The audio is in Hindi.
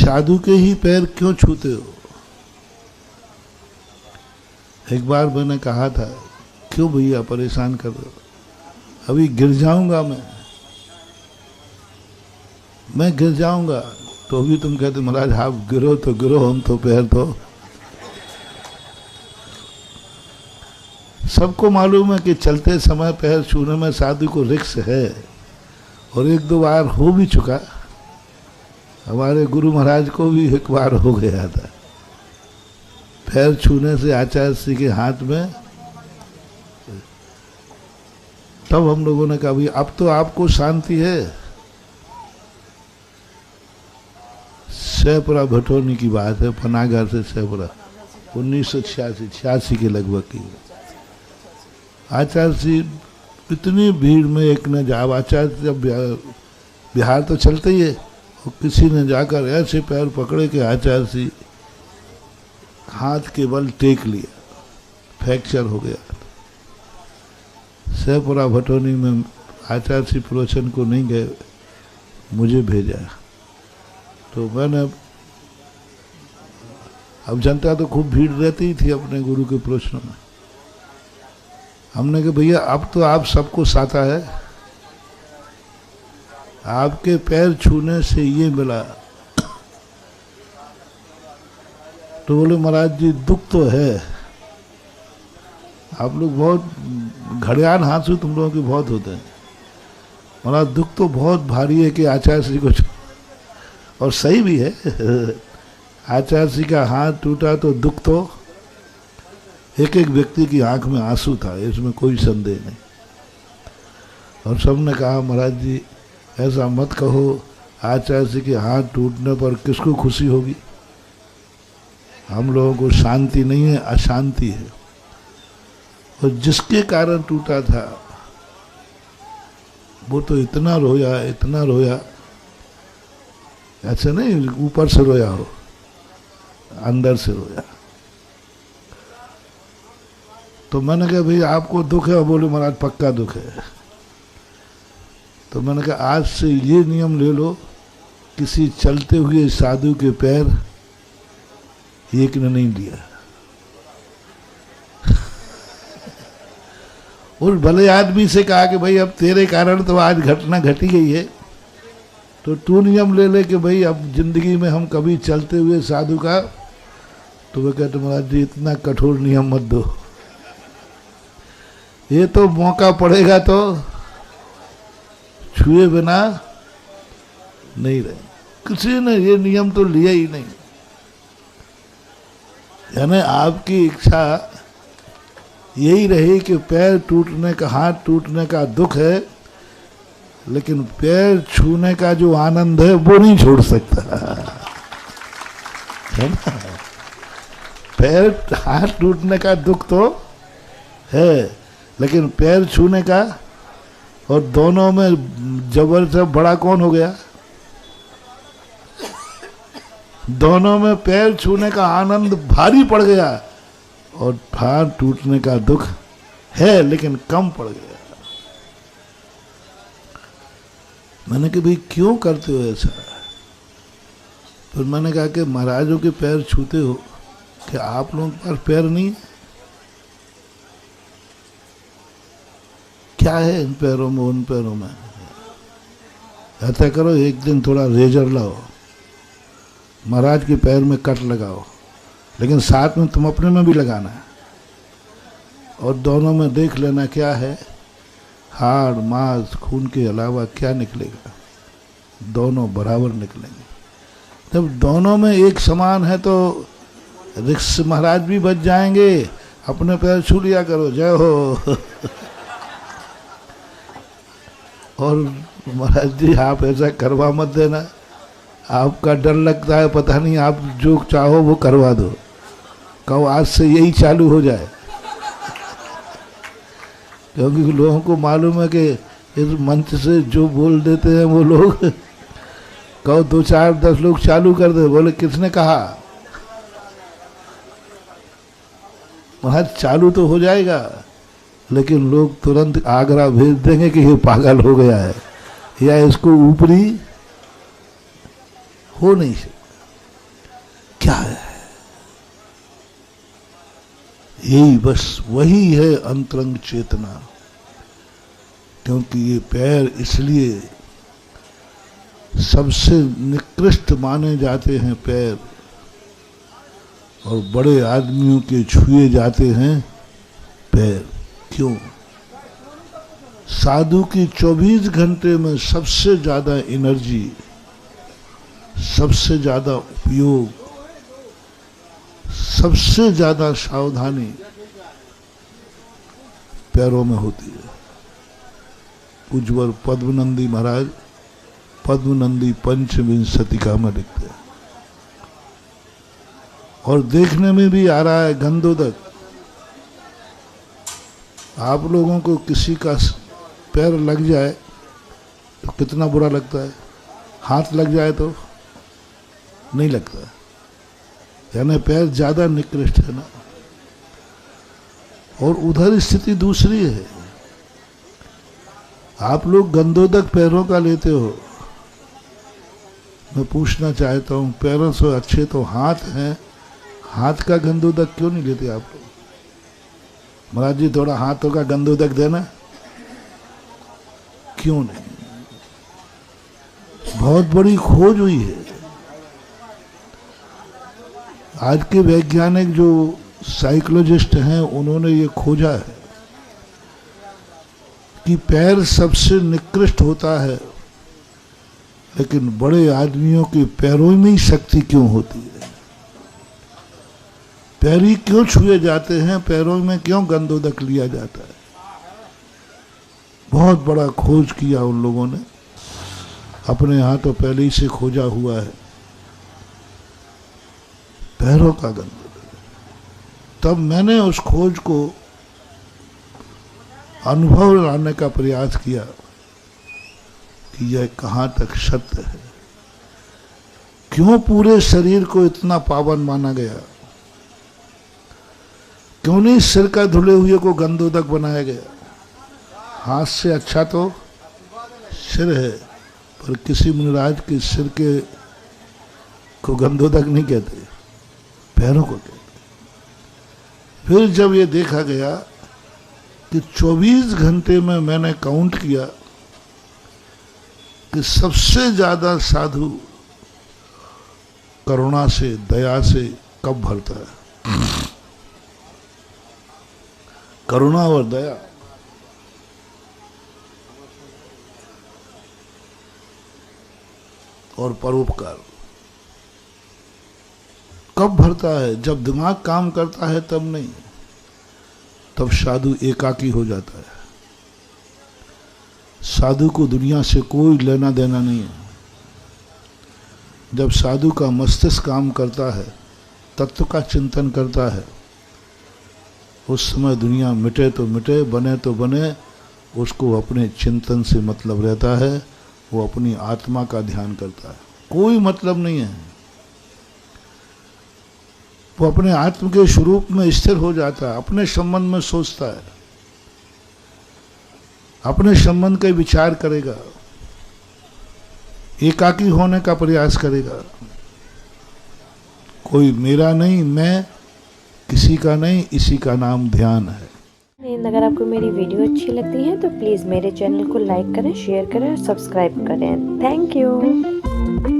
साधु के ही पैर क्यों छूते हो? एक बार मैंने कहा था, क्यों भैया परेशान कर रहे हो, अभी गिर जाऊंगा मैं गिर जाऊंगा। तो भी तुम कहते महाराज आप गिरो तो गिरो, हम तो पैर तो। सबको मालूम है कि चलते समय पैर छूने में साधु को रिक्स है, और एक दो बार हो भी चुका। हमारे गुरु महाराज को भी एक बार हो गया था, पैर छूने से आचार्य श्री के हाथ में। तब हम लोगों ने कहा भाई अब तो आपको शांति है। सहपुरा भटोनी की बात है, पनागर से सहपुरा 1986 के लगभग की। आचार्य श्री इतनी भीड़ में एक ने जा, आचार्य जब बिहार तो चलते ही है, और किसी ने जाकर ऐसे पैर पकड़े कि आचार्य श्री हाथ के बल टेक लिया, फ्रैक्चर हो गया। सहपुरा भटोनी में आचार्य श्री प्रवचन को नहीं गए, मुझे भेजा। तो मैंने, अब जनता तो खूब भीड़ रहती ही थी अपने गुरु के प्रवचनों में। हमने कहा भैया अब तो आप सबको साता है, आपके पैर छूने से ये मिला। तो बोले महाराज जी दुख तो है, आप लोग बहुत घड़ियाल हाँसू तुम लोगों के बहुत होते हैं। महाराज दुख तो बहुत भारी है कि आचार्य श्री को, और सही भी है, आचार्य श्री का हाथ टूटा तो दुख तो एक एक व्यक्ति की आंख में आंसू था, इसमें कोई संदेह नहीं। और सबने कहा महाराज जी ऐसा मत कहो, आचार्य श्री के हाथ टूटने पर किसको खुशी होगी, हम लोगों को शांति नहीं है, अशांति है। और जिसके कारण टूटा था वो तो इतना रोया, ऐसे नहीं ऊपर से रोया हो, अंदर से रोया। तो मैंने कहा भाई आपको दुख है? बोले महाराज पक्का दुख है। तो मैंने कहा आज से ये नियम ले लो, किसी चलते हुए साधु के पैर एक ने नहीं लिया। उस भले आदमी से कहा कि भाई अब तेरे कारण तो आज घटना घटी गई है, तो तू नियम ले ले कि भाई अब जिंदगी में हम कभी चलते हुए साधु का। तो वे कहते महाराज जी इतना कठोर नियम मत दो, ये तो मौका पड़ेगा तो छुए बिना नहीं रहे। किसी ने ये नियम तो लिया ही नहीं। यानी आपकी इच्छा यही रही कि पैर टूटने का, हाथ टूटने का दुख है, लेकिन पैर छूने का जो आनंद है वो नहीं छोड़ सकता है ना। पैर हाथ टूटने का दुख तो है, लेकिन पैर छूने का, और दोनों में जबर से बड़ा कौन हो गया? दोनों में पैर छूने का आनंद भारी पड़ गया, और हाथ टूटने का दुख है लेकिन कम पड़ गया। मैंने कहा भाई क्यों करते हो ऐसा? फिर मैंने कहा कि महाराजों के पैर छूते हो, कि आप लोगों के पास पैर नहीं? क्या है इन पैरों में, उन पैरों में? ऐसा करो एक दिन थोड़ा रेजर लाओ, महाराज के पैर में कट लगाओ, लेकिन साथ में तुम अपने में भी लगाना, और दोनों में देख लेना क्या है, हाड़ मांस खून के अलावा क्या निकलेगा। दोनों बराबर निकलेंगे। जब दोनों में एक समान है तो रिक्स महाराज भी बच जाएंगे। अपने पैर छू लिया करो, जय हो। और महाराज जी आप ऐसा करवा मत देना, आपका डर लगता है, पता नहीं, आप जो चाहो वो करवा दो, कहो आज से यही चालू हो जाए। क्योंकि लोगों को मालूम है कि इस मंच से जो बोल देते हैं वो लोग, कहो 2 4 10 लोग चालू कर दे, बोले किसने कहा? महाराज चालू तो हो जाएगा, लेकिन लोग तुरंत आगरा भेज देंगे कि ये पागल हो गया है, या इसको ऊपरी हो नहीं सकता। क्या है? यही बस वही है अंतरंग चेतना। क्योंकि ये पैर इसलिए सबसे निकृष्ट माने जाते हैं पैर, और बड़े आदमियों के छुए जाते हैं पैर। क्यों? साधु की 24 घंटे में सबसे ज्यादा एनर्जी, सबसे ज्यादा उपयोग, सबसे ज्यादा सावधानी पैरों में होती है। पूज्यवर पद्मनंदी महाराज पद्मनंदी पंचविंशतिका में लिखते हैं। और देखने में भी आ रहा है गंधोदक। आप लोगों को किसी का पैर लग जाए तो कितना बुरा लगता है, हाथ लग जाए तो नहीं लगता, यानी पैर ज्यादा निकृष्ट है ना। और उधर स्थिति दूसरी है। आप लोग गंधोदक पैरों का लेते हो। मैं पूछना चाहता हूं, पैरों से अच्छे तो हाथ हैं, हाथ का गंधोदक क्यों नहीं लेते आप लोग? महाराज जी थोड़ा हाथों का गंधोदक देना, क्यों नहीं? बहुत बड़ी खोज हुई है। आज के वैज्ञानिक जो साइकोलॉजिस्ट हैं उन्होंने ये खोजा है कि पैर सबसे निकृष्ट होता है, लेकिन बड़े आदमियों के पैरों में ही शक्ति क्यों होती है? पैर ही क्यों छुए जाते हैं? पैरों में क्यों गंधोदक लिया जाता है? बहुत बड़ा खोज किया उन लोगों ने, अपने यहाँ तो पहले ही से खोजा हुआ है पैरों का गंधोदक। तब मैंने उस खोज को अनुभव लाने का प्रयास किया कि यह कहाँ तक सत्य है। क्यों पूरे शरीर को इतना पावन माना गया? क्यों नहीं सिर का धुले हुए को गंधोदक बनाया गया? हाथ से अच्छा तो सिर है, पर किसी मुनिराज के सिर के को गंधोदक नहीं कहते, पैरों को कहते। फिर जब ये देखा गया कि 24 घंटे में मैंने काउंट किया कि सबसे ज्यादा साधु करुणा से, दया से कब भरता है? करुणा और दया। और परोपकार कब भरता है? जब दिमाग काम करता है तब नहीं, तब साधु एकाकी हो जाता है। साधु को दुनिया से कोई लेना देना नहीं है। जब साधु का मस्तिष्क काम करता है, तत्व का चिंतन करता है, उस समय दुनिया मिटे तो मिटे, बने तो बने, उसको अपने चिंतन से मतलब रहता है। वो अपनी आत्मा का ध्यान करता है, कोई मतलब नहीं है। वो अपने आत्म के स्वरूप में स्थिर हो जाता है, अपने संबंध में सोचता है, अपने संबंध का विचार करेगा, एकाकी होने का प्रयास करेगा। कोई मेरा नहीं, मैं किसी का नहीं, इसी का नाम ध्यान है। अगर आपको मेरी वीडियो अच्छी लगती है तो प्लीज़ मेरे चैनल को लाइक करें, शेयर करें और सब्सक्राइब करें। Thank you.